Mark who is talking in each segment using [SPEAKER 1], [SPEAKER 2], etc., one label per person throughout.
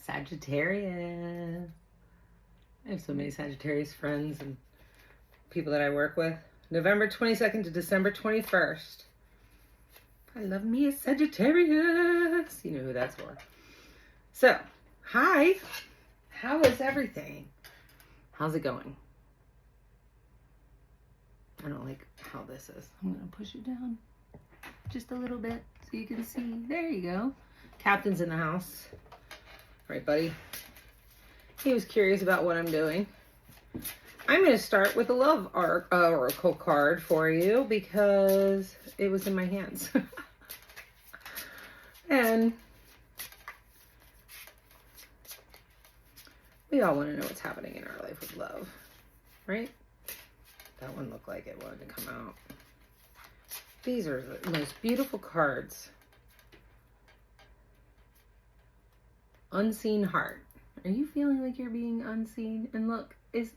[SPEAKER 1] Sagittarius. I have so many Sagittarius friends and people that I work with. November 22nd to December 21st. I love me a Sagittarius. You know who that's for. So, hi. How is everything? How's it going? I don't like how this is. I'm going to push it down just a little bit so you can see. There you go. Captain's in the house. All right, buddy. He was curious about what I'm doing. I'm going to start with a love oracle card for you because it was in my hands. And we all want to know what's happening in our life with love, right? That one looked like it wanted to come out. These are the most beautiful cards. Unseen heart. Are you feeling like you're being unseen? And look, is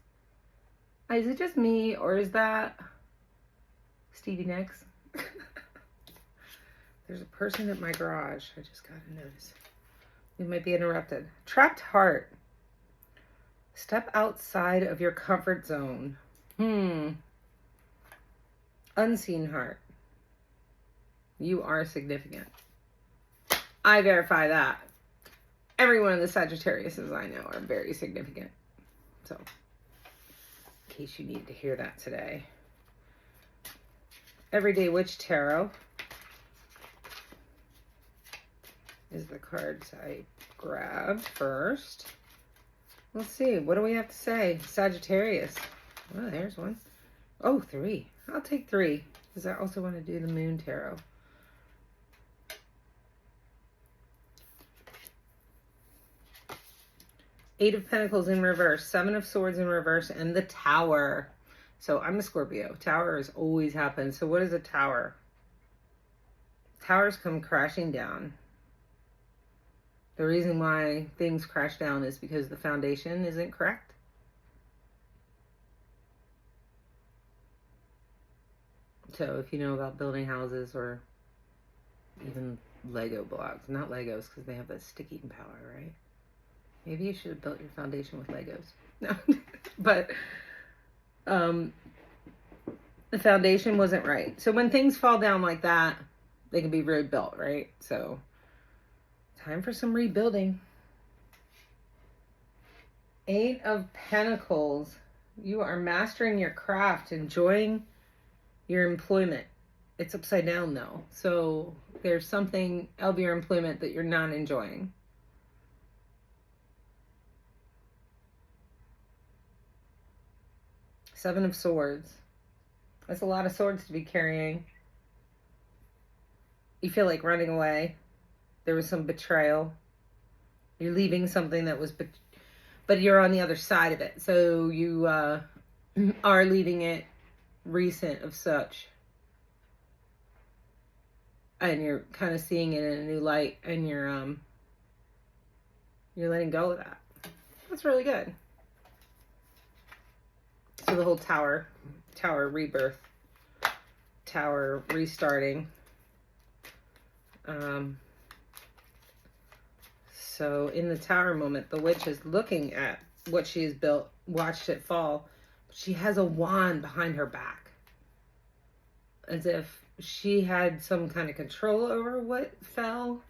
[SPEAKER 1] it just me or is that Stevie Nicks? There's a person at my garage. I just got a notice. We might be interrupted. Trapped heart. Step outside of your comfort zone. Unseen heart. You are significant. I verify that. Every one of the Sagittariuses I know are very significant. So, in case you need to hear that today. Everyday Witch Tarot is the cards I grabbed first. Let's see. What do we have to say? Sagittarius. Oh, there's one. Oh, 3. I'll take 3 because I also want to do the Moon Tarot. Eight of Pentacles in reverse, 7 of Swords in reverse, and the Tower. So I'm a Scorpio. Towers always happen. So what is a tower? Towers come crashing down. The reason why things crash down is because the foundation isn't correct. So if you know about building houses or even Lego blocks, not Legos because they have that sticking power, right? Maybe you should have built your foundation with Legos. No, but the foundation wasn't right. So when things fall down like that, they can be rebuilt, right? So time for some rebuilding. 8 of Pentacles. You are mastering your craft, enjoying your employment. It's upside down though. So there's something of your employment that you're not enjoying. Seven of Swords. That's a lot of swords to be carrying. You feel like running away. There was some betrayal. You're leaving something that was, but you're on the other side of it. So you are leaving it recent of such. And you're kind of seeing it in a new light, and you're letting go of that. That's really good. So the whole tower rebirth, tower restarting. So in the tower moment, the witch is looking at what she has built, watched it fall. She has a wand behind her back, as if she had some kind of control over what fell,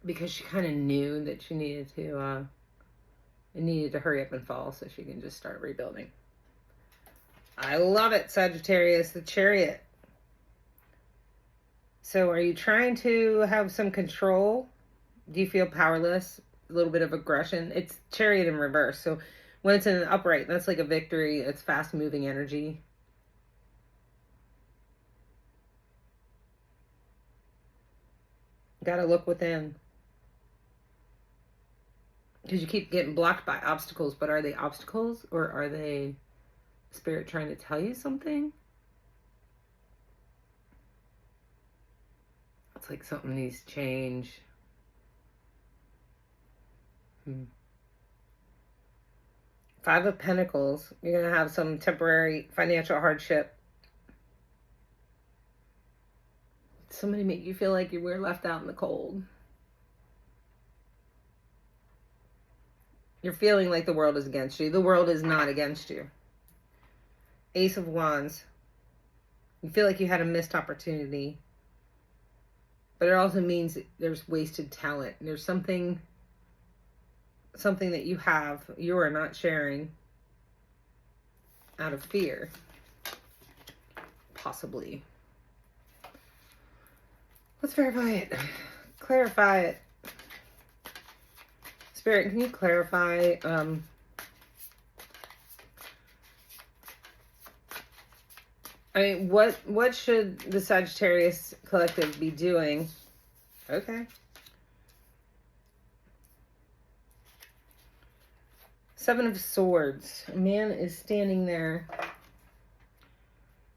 [SPEAKER 1] because she kind of knew that she needed to hurry up and fall so she can just start rebuilding. I love it, Sagittarius, the Chariot. So are you trying to have some control? Do you feel powerless? A little bit of aggression? It's Chariot in reverse. So when it's in an upright, that's like a victory. It's fast moving energy. Gotta look within. Because you keep getting blocked by obstacles, but are they obstacles or are they Spirit trying to tell you something? It's like something needs to change. 5 of Pentacles. You're going to have some temporary financial hardship. Somebody make you feel like you were left out in the cold. You're feeling like the world is against you. The world is not against you. Ace of Wands. You feel like you had a missed opportunity. But it also means there's wasted talent. There's something that you have, you are not sharing out of fear. Possibly. Let's verify it. Clarify it. Spirit, can you clarify I mean, what should the Sagittarius collective be doing? Okay. Seven of Swords. A man is standing there.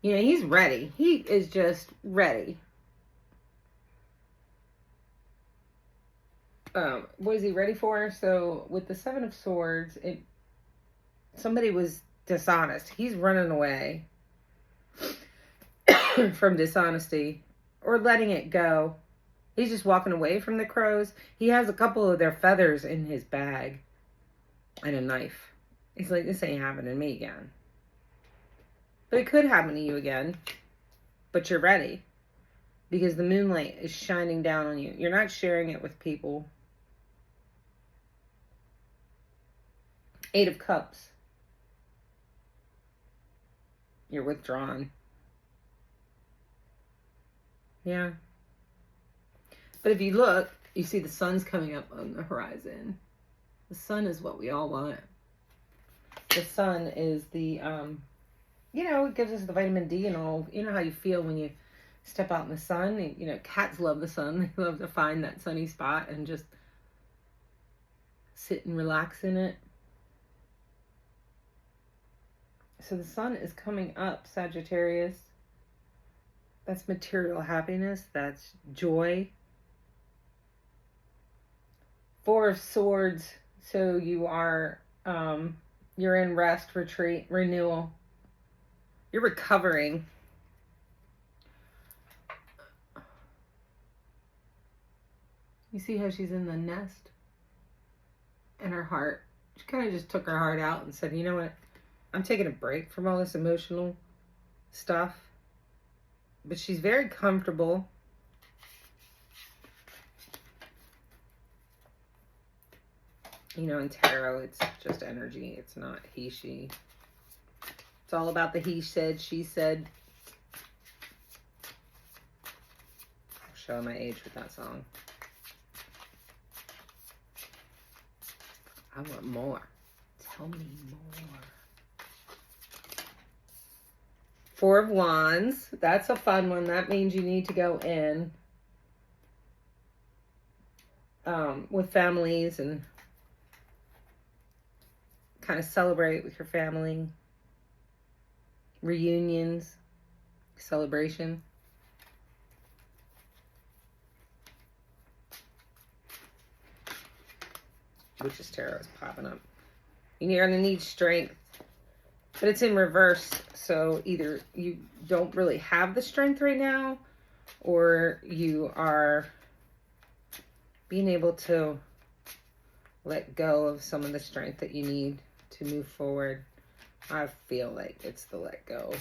[SPEAKER 1] You know, he's ready. He is just ready. What is he ready for? So with the Seven of Swords, somebody was dishonest. He's running away from dishonesty or letting it go. He's just walking away from the crows. He has a couple of their feathers in his bag and a knife. He's like, this ain't happening to me again. But it could happen to you again. But you're ready. Because the moonlight is shining down on you. You're not sharing it with people. Eight of Cups. You're withdrawn. Yeah. But if you look, you see the sun's coming up on the horizon. The sun is what we all want. The sun is the, you know, it gives us the vitamin D and all. You know how you feel when you step out in the sun? You know, cats love the sun. They love to find that sunny spot and just sit and relax in it. So the sun is coming up, Sagittarius. That's material happiness. That's joy. Four of Swords. So you are, you're in rest, retreat, renewal. You're recovering. You see how she's in the nest? And her heart. She kind of just took her heart out and said, you know what? I'm taking a break from all this emotional stuff. But she's very comfortable. You know, in tarot, it's just energy. It's not he, she. It's all about the he said, she said. I'll show my age with that song. I want more. Tell me more. Four of Wands. That's a fun one. That means you need to go in with families and kind of celebrate with your family. Reunions. Celebration. Witch's Tarot is popping up. You're going to need strength. But it's in reverse, so either you don't really have the strength right now, or you are being able to let go of some of the strength that you need to move forward. I feel like it's the let go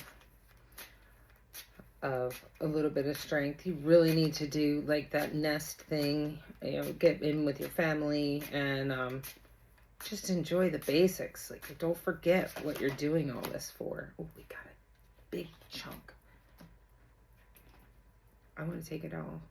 [SPEAKER 1] of a little bit of strength. You really need to do like that nest thing, you know, get in with your family and just enjoy the basics. Like, don't forget what you're doing all this for. Oh, we got a big chunk. I want to take it all.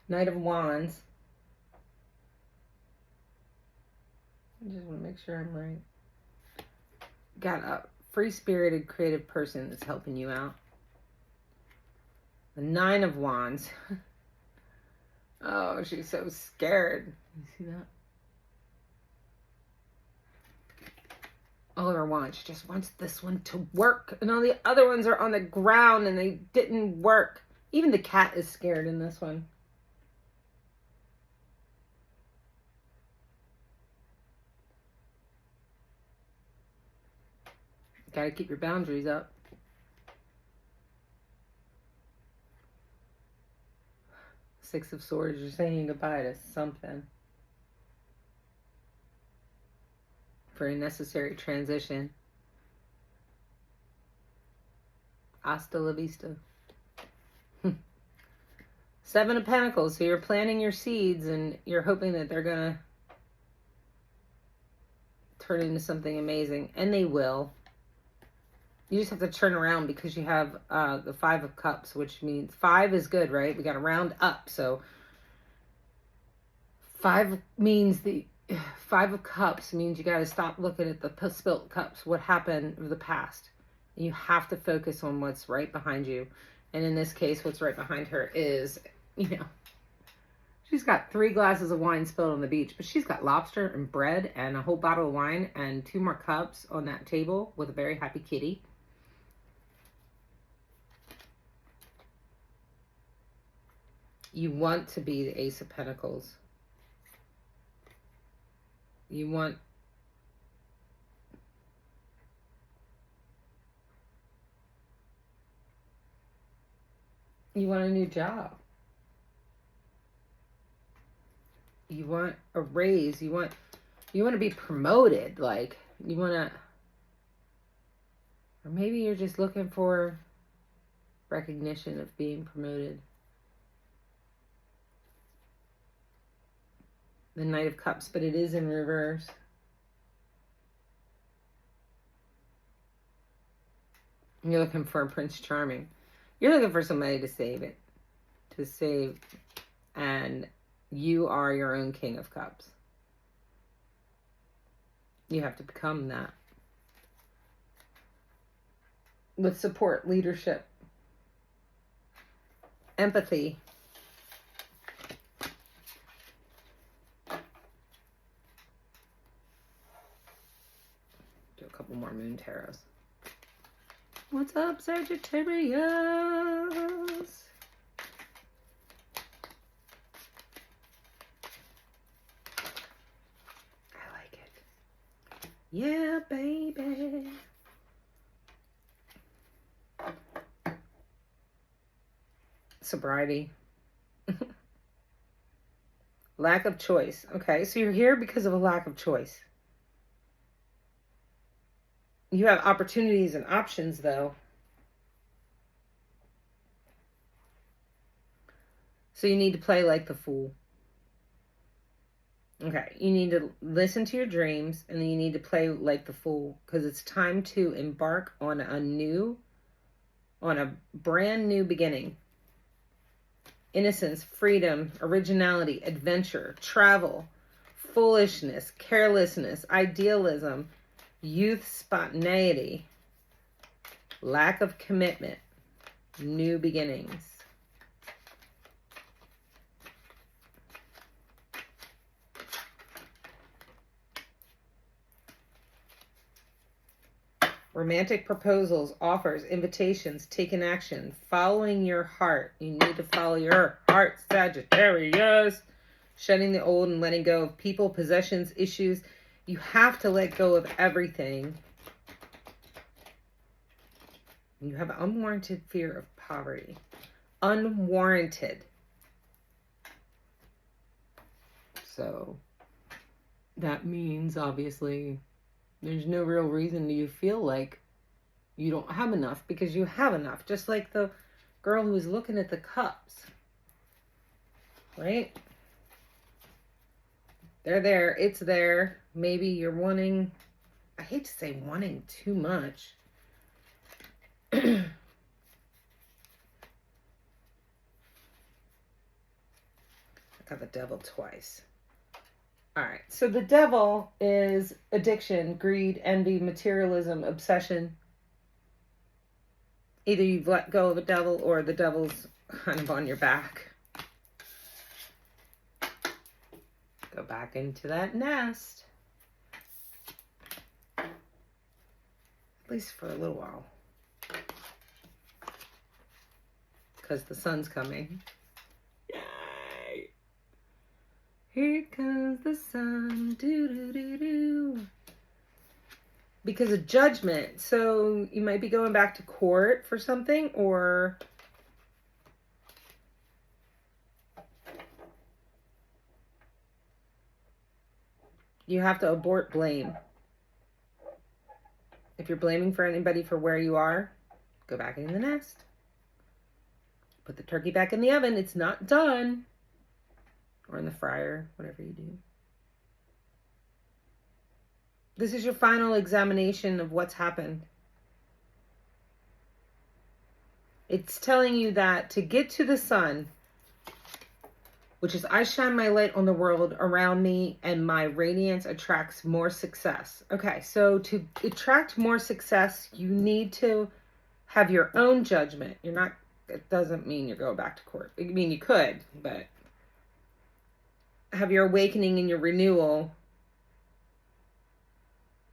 [SPEAKER 1] Knight of Wands. I just want to make sure I'm right. Got a free-spirited, creative person that's helping you out. The Nine of Wands. Oh, she's so scared. You see that? All of her wands. She just wants this one to work. And all the other ones are on the ground and they didn't work. Even the cat is scared in this one. Got to keep your boundaries up. Six of Swords, you're saying goodbye to something. For a necessary transition. Hasta la vista. Seven of Pentacles. So you're planting your seeds and you're hoping that they're going to turn into something amazing. And they will. You just have to turn around because you have the Five of Cups, which means 5 is good, right? We got to round up. So 5 means the 5 of Cups means you got to stop looking at the spilt cups, what happened in the past. And you have to focus on what's right behind you. And in this case, what's right behind her is, she's got 3 glasses of wine spilled on the beach, but she's got lobster and bread and a whole bottle of wine and 2 more cups on that table with a very happy kitty. You want to be the Ace of Pentacles. You want a new job. You want a raise. You want to be promoted. Like, you want to, or maybe you're just looking for recognition of being promoted. The Knight of Cups, but it is in reverse. You're looking for a Prince Charming. You're looking for somebody to save it. To save. And you are your own King of Cups. You have to become that. With support, leadership, empathy. Do a couple more moon tarots. What's up, Sagittarius? I like it. Yeah, baby. Sobriety. Lack of choice. Okay, so you're here because of a lack of choice. You have opportunities and options, though. So you need to play like the fool. Okay, you need to listen to your dreams, and then you need to play like the fool, because it's time to embark on a brand new beginning. Innocence, freedom, originality, adventure, travel, foolishness, carelessness, idealism, youth, spontaneity, lack of commitment, new beginnings. Romantic proposals, offers, invitations, taking action, following your heart. You need to follow your heart, Sagittarius. Shedding the old and letting go of people, possessions, issues. You have to let go of everything. You have unwarranted fear of poverty. Unwarranted. So that means, obviously, there's no real reason you feel like you don't have enough, because you have enough. Just like the girl who was looking at the cups. Right? They're there. It's there. Maybe you're wanting, I hate to say wanting too much. I got the Devil twice. All right. So the Devil is addiction, greed, envy, materialism, obsession. Either you've let go of a devil or the devil's kind of on your back. Go back into that nest. At least for a little while. Because the sun's coming. Yay! Here comes the sun. Do do do do. because of judgment. So you might be going back to court for something, or you have to abort blame. If you're blaming for anybody for where you are, go back in the nest. Put the turkey back in the oven. It's not done. Or in the fryer, whatever you do. This is your final examination of what's happened. It's telling you that to get to the sun, which is I shine my light on the world around me and my radiance attracts more success. Okay, so to attract more success, you need to have your own judgment. It doesn't mean you're going back to court. I mean, you could, but have your awakening and your renewal.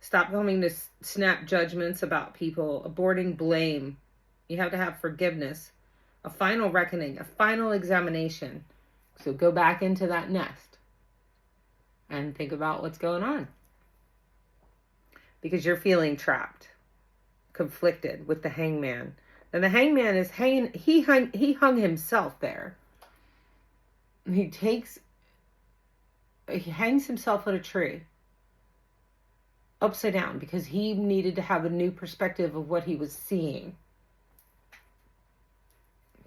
[SPEAKER 1] Stop coming to snap judgments about people, aborting blame. You have to have forgiveness, a final reckoning, a final examination. So go back into that nest and think about what's going on. Because you're feeling trapped, conflicted with the hangman. And the hangman is hanging, he hung himself there. He hangs himself at a tree, upside down, because he needed to have a new perspective of what he was seeing.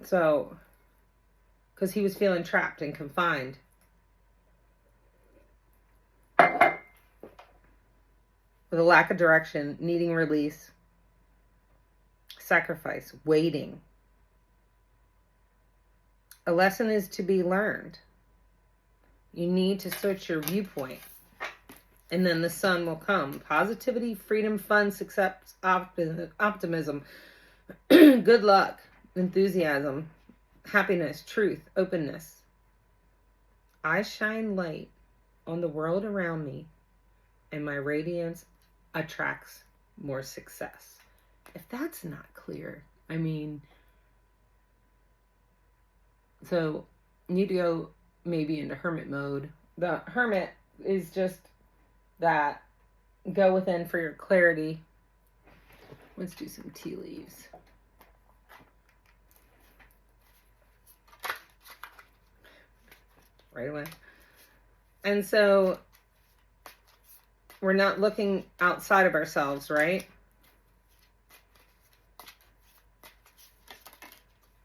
[SPEAKER 1] So, because he was feeling trapped and confined. With a lack of direction, needing release, sacrifice, waiting. A lesson is to be learned. You need to switch your viewpoint. And then the sun will come. Positivity, freedom, fun, success, optimism, good luck, enthusiasm, happiness, truth, openness. I shine light on the world around me, and my radiance attracts more success. If that's not clear, I mean, so you need to go maybe into hermit mode. The hermit is just that. Go within for your clarity. Let's do some tea leaves. Right away. And so we're not looking outside of ourselves, right?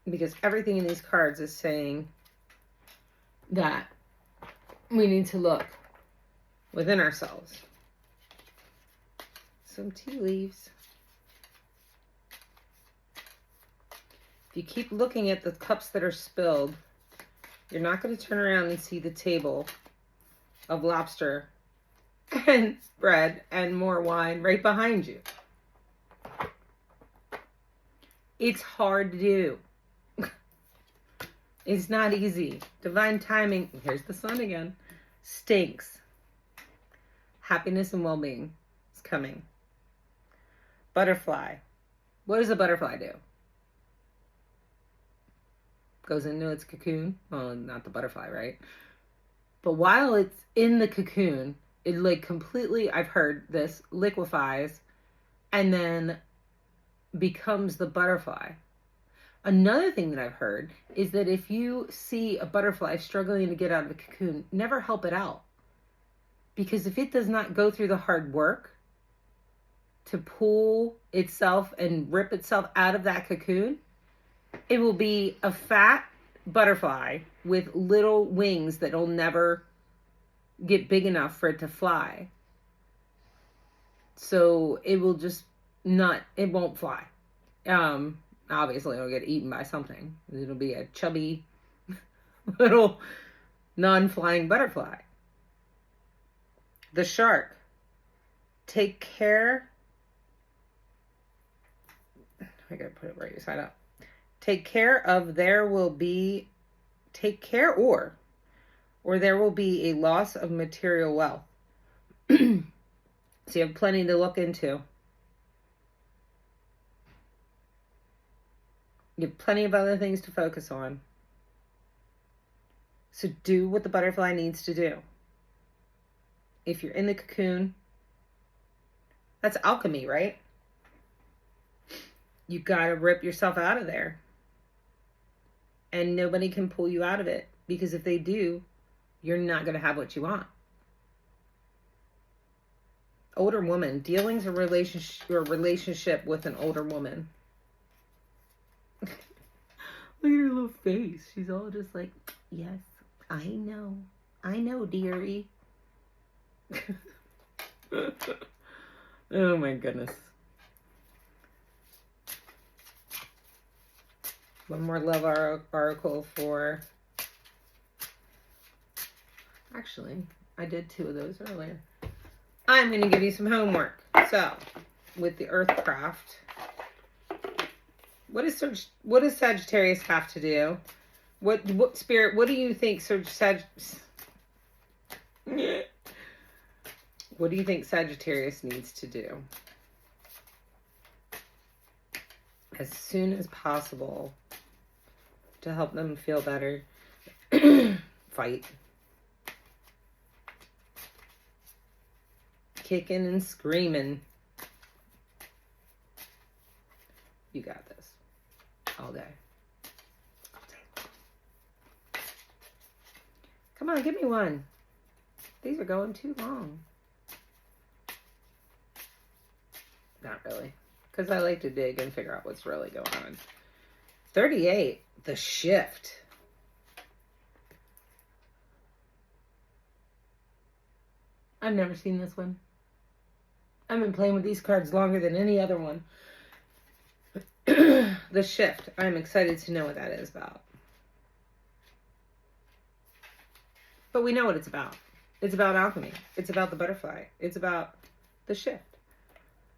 [SPEAKER 1] Because everything in these cards is saying that we need to look within ourselves. Some tea leaves. If you keep looking at the cups that are spilled, you're not going to turn around and see the table of lobster and bread and more wine right behind you. It's hard to do. It's not easy. Divine timing, here's the sun again, stinks. Happiness and well-being is coming. Butterfly. What does a butterfly do? Goes into its cocoon. Well, not the butterfly, right? But while it's in the cocoon, it like completely, I've heard this, liquefies and then becomes the butterfly. Another thing that I've heard is that if you see a butterfly struggling to get out of the cocoon, never help it out. Because if it does not go through the hard work to pull itself and rip itself out of that cocoon, it will be a fat butterfly with little wings that will never get big enough for it to fly. So it will just it won't fly. Obviously it'll get eaten by something. It'll be a chubby little non-flying butterfly. The shark. Take care. I gotta put it right side up. Take care or there will be a loss of material wealth. So you have plenty to look into. You have plenty of other things to focus on. So do what the butterfly needs to do. If you're in the cocoon, That's alchemy, right? You gotta rip yourself out of there. And nobody can pull you out of it. Because if they do, you're not gonna have what you want. Older woman. Dealings or relationship with an older woman. Look at her little face. She's all just like, yes, I know. I know, dearie. Oh my goodness. One more love oracle for... Actually, I did 2 of those earlier. I'm going to give you some homework. So, with the Earthcraft, what does Sagittarius have to do? What spirit? What do you think, What do you think Sagittarius needs to do as soon as possible to help them feel better? Fight. Kicking and screaming. You got this. All day. All day. Come on, give me one. These are going too long. Not really. Because I like to dig and figure out what's really going on. 38. The Shift. I've never seen this one. I've been playing with these cards longer than any other one. The Shift. I'm excited to know what that is about. But we know what it's about. It's about alchemy. It's about the butterfly. It's about the shift.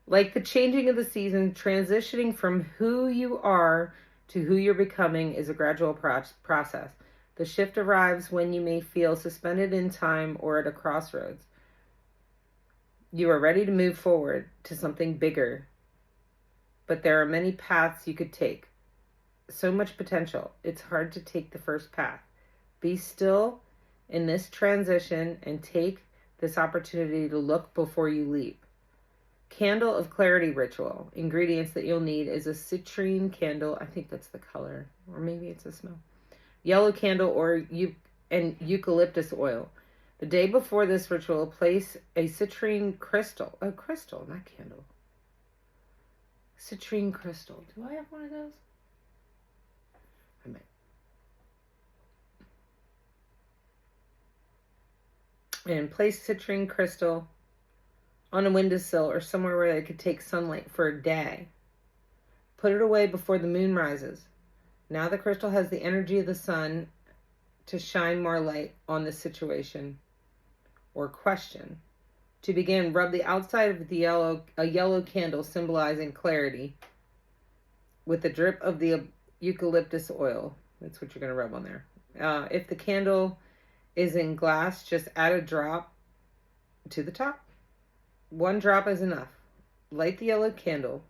[SPEAKER 1] Like the changing of the season, transitioning from who you are to who you're becoming is a gradual process. The shift arrives when you may feel suspended in time or at a crossroads. You are ready to move forward to something bigger, but there are many paths you could take. So much potential. It's hard to take the first path. Be still in this transition and take this opportunity to look before you leap. Candle of Clarity Ritual. Ingredients that you'll need is a citrine candle. I think that's the color, or maybe it's a smell. Yellow candle or eucalyptus oil. The day before this ritual, place a citrine crystal. Oh, crystal, not candle. Citrine crystal. Do I have one of those? I might. And place citrine crystal on a windowsill or somewhere where they could take sunlight for a day. Put it away before the moon rises. Now the crystal has the energy of the sun to shine more light on the situation or question. To begin, rub the outside of a yellow candle symbolizing clarity with a drip of the eucalyptus oil. That's what you're going to rub on there. If the candle is in glass, just add a drop to the top. 1 drop is enough. Light the yellow candle.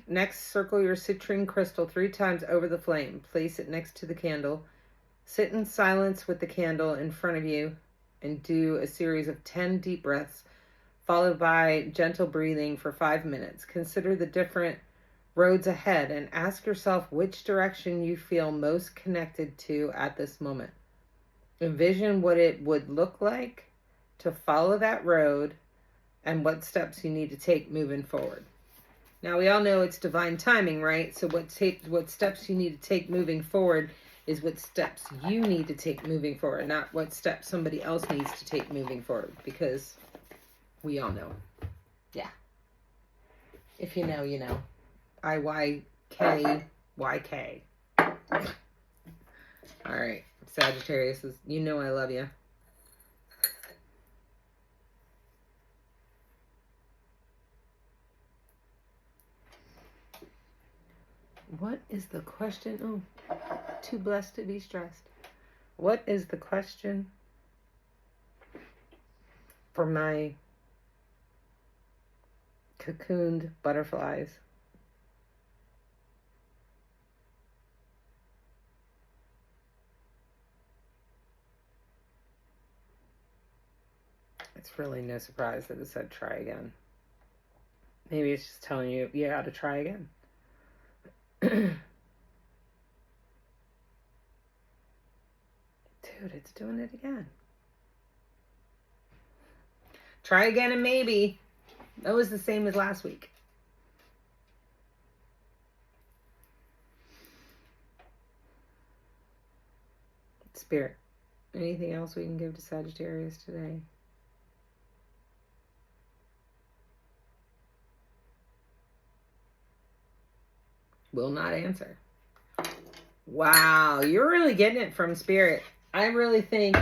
[SPEAKER 1] Next, circle your citrine crystal 3 times over the flame. Place it next to the candle. Sit in silence with the candle in front of you and do a series of 10 deep breaths, followed by gentle breathing for 5 minutes. Consider the different roads ahead and ask yourself which direction you feel most connected to at this moment. Envision what it would look like to follow that road and what steps you need to take moving forward. Now, we all know it's divine timing, right? So what steps you need to take moving forward is what steps you need to take moving forward, not what steps somebody else needs to take moving forward, because we all know. Yeah. If you know, you know. IYKYK. All right. Sagittarius, you know I love you. What is the question? Oh, too blessed to be stressed. What is the question for my cocooned butterflies? It's really no surprise that it said try again. Maybe it's just telling you, you got to try again. Dude, it's doing it again. Try again and maybe. That was the same as last week. Spirit, anything else we can give to Sagittarius today? Will not answer. Wow, you're really getting it from Spirit. I really think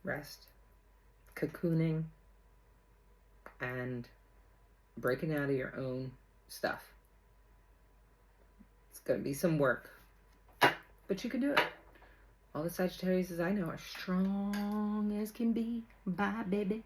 [SPEAKER 1] rest, cocooning, and breaking out of your own stuff. It's going to be some work, but you can do it. All the Sagittariuses I know are strong as can be. Bye, baby.